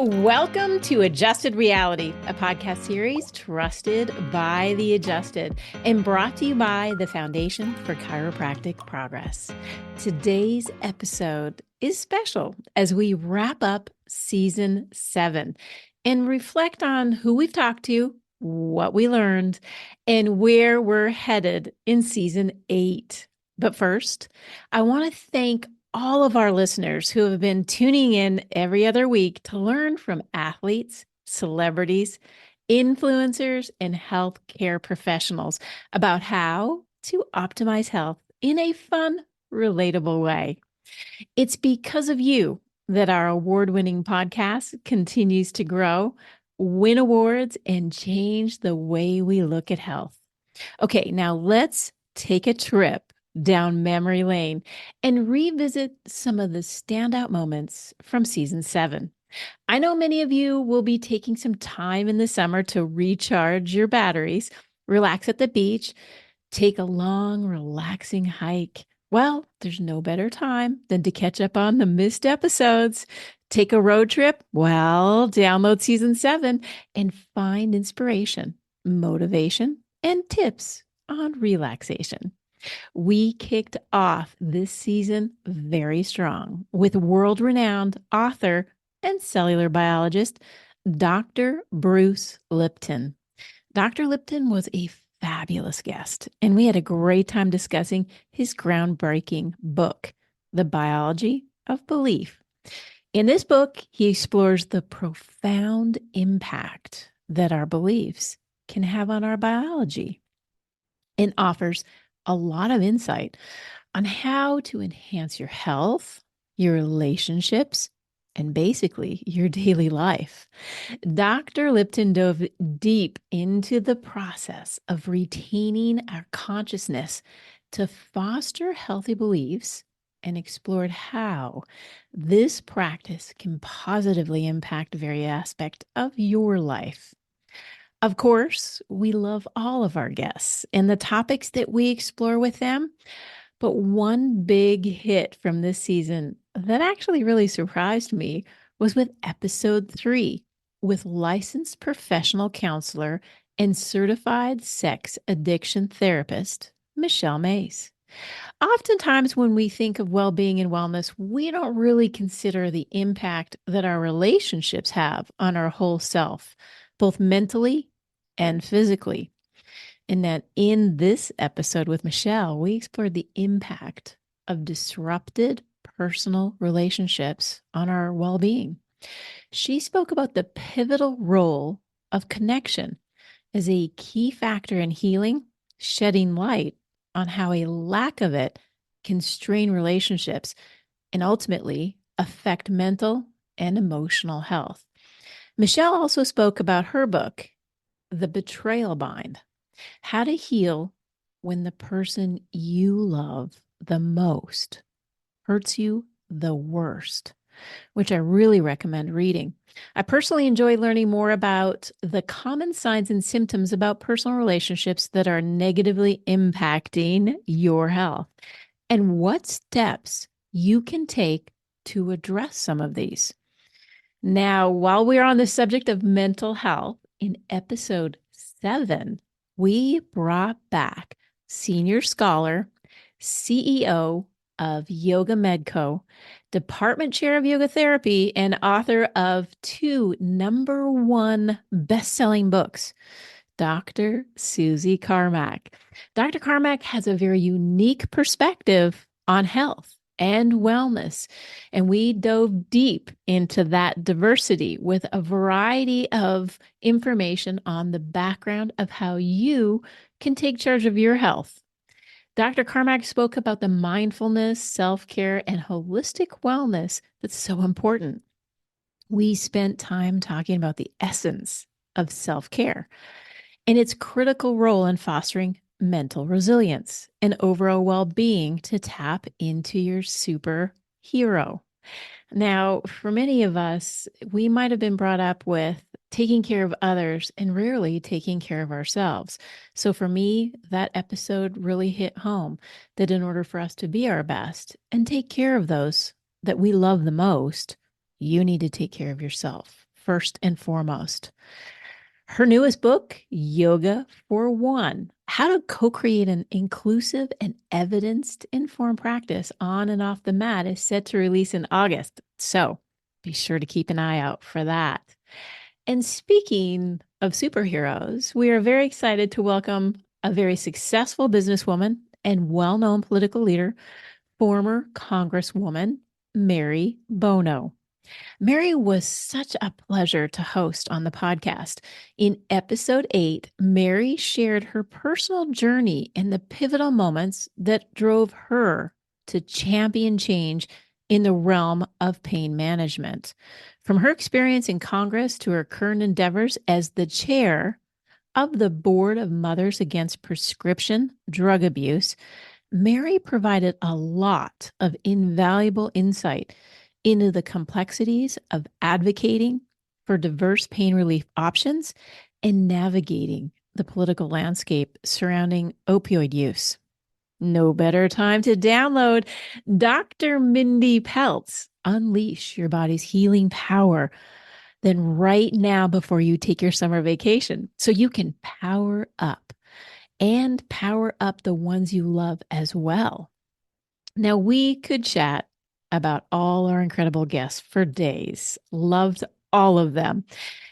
Welcome to Adjusted Reality, a podcast series trusted by the adjusted and brought to you by the Foundation for Chiropractic Progress. Today's episode is special as we wrap up season 7 and reflect on who we've talked to, what we learned, and where we're headed in season 8. But first, I want to thank all of our listeners who have been tuning in every other week to learn from athletes, celebrities, influencers, and healthcare professionals about how to optimize health in a fun, relatable way. It's because of you that our award-winning podcast continues to grow, win awards, and change the way we look at health. Okay, now let's take a trip down memory lane and revisit some of the standout moments from season 7. I know many of you will be taking some time in the summer to recharge your batteries, relax at the beach, take a long, relaxing hike. Well, there's no better time than to catch up on the missed episodes. Take a road trip. Well, download season 7 and find inspiration, motivation, and tips on relaxation. We kicked off this season very strong with world-renowned author and cellular biologist, Dr. Bruce Lipton. Dr. Lipton was a fabulous guest, and we had a great time discussing his groundbreaking book, The Biology of Belief. In this book, he explores the profound impact that our beliefs can have on our biology and offers a lot of insight on how to enhance your health, your relationships, and basically your daily life. Dr. Lipton dove deep into the process of retaining our consciousness to foster healthy beliefs and explored how this practice can positively impact various aspects of your life. Of course, we love all of our guests and the topics that we explore with them. But one big hit from this season that actually really surprised me was with episode 3 with licensed professional counselor and certified sex addiction therapist, Michelle Mays. Oftentimes, when we think of well-being and wellness, we don't really consider the impact that our relationships have on our whole self, both mentally and physically. And that in this episode with Michelle, we explored the impact of disrupted personal relationships on our well-being. She spoke about the pivotal role of connection as a key factor in healing, shedding light on how a lack of it can strain relationships and ultimately affect mental and emotional health. Michelle also spoke about her book, The Betrayal Bind: How to Heal When the Person You Love the Most Hurts You the Worst, which I really recommend reading. I personally enjoy learning more about the common signs and symptoms about personal relationships that are negatively impacting your health and what steps you can take to address some of these. Now, while we're on the subject of mental health, in episode 7, we brought back senior scholar, CEO of Yoga Medco, department chair of yoga therapy, and author of 2 #1 best-selling books, Dr. Susie Carmack. Dr. Carmack has a very unique perspective on health and wellness, and we dove deep into that diversity with a variety of information on the background of how you can take charge of your health. Dr. Carmack spoke about the mindfulness, self-care, and holistic wellness that's so important. We spent time talking about the essence of self-care and its critical role in fostering mental resilience and overall well-being to tap into your superhero. Now, for many of us, we might have been brought up with taking care of others and rarely taking care of ourselves. So for me, that episode really hit home that in order for us to be our best and take care of those that we love the most, you need to take care of yourself first and foremost. Her newest book, Yoga for One, How to Co-Create an Inclusive and Evidence-Informed Practice on and off the mat, is set to release in August. So be sure to keep an eye out for that. And speaking of superheroes, we are very excited to welcome a very successful businesswoman and well-known political leader, former Congresswoman Mary Bono. Mary was such a pleasure to host on the podcast. In episode 8, Mary shared her personal journey and the pivotal moments that drove her to champion change in the realm of pain management. From her experience in Congress to her current endeavors as the chair of the Board of Mothers Against Prescription Drug Abuse, Mary provided a lot of invaluable insight into the complexities of advocating for diverse pain relief options and navigating the political landscape surrounding opioid use. No better time to download Dr. Mindy Pelt's Unleash Your Body's Healing Power than right now before you take your summer vacation, so you can power up and power up the ones you love as well. Now, we could chat about all our incredible guests for days. Loved all of them,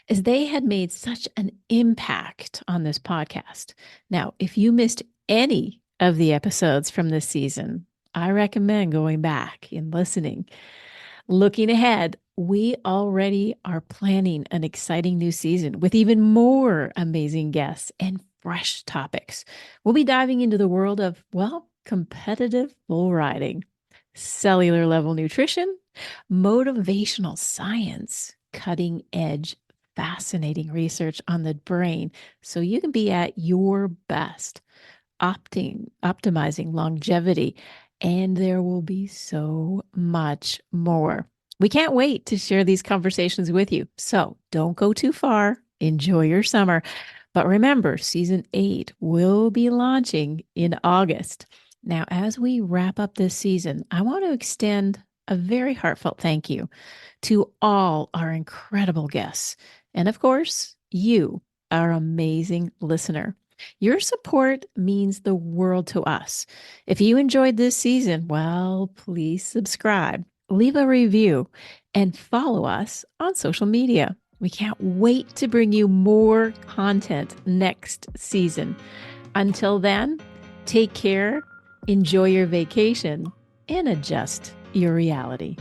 as they had made such an impact on this podcast. Now, if you missed any of the episodes from this season, I recommend going back and listening. Looking ahead, we already are planning an exciting new season with even more amazing guests and fresh topics. We'll be diving into the world of, well, competitive bull riding, cellular level nutrition, motivational science, cutting edge, fascinating research on the brain so you can be at your best, optimizing longevity, and there will be so much more. We can't wait to share these conversations with you. So don't go too far. Enjoy your summer. But remember, season 8 will be launching in August. Now, as we wrap up this season, I want to extend a very heartfelt thank you to all our incredible guests. And of course, you, our amazing listener. Your support means the world to us. If you enjoyed this season, well, please subscribe, leave a review, and follow us on social media. We can't wait to bring you more content next season. Until then, take care, enjoy your vacation, and adjust your reality.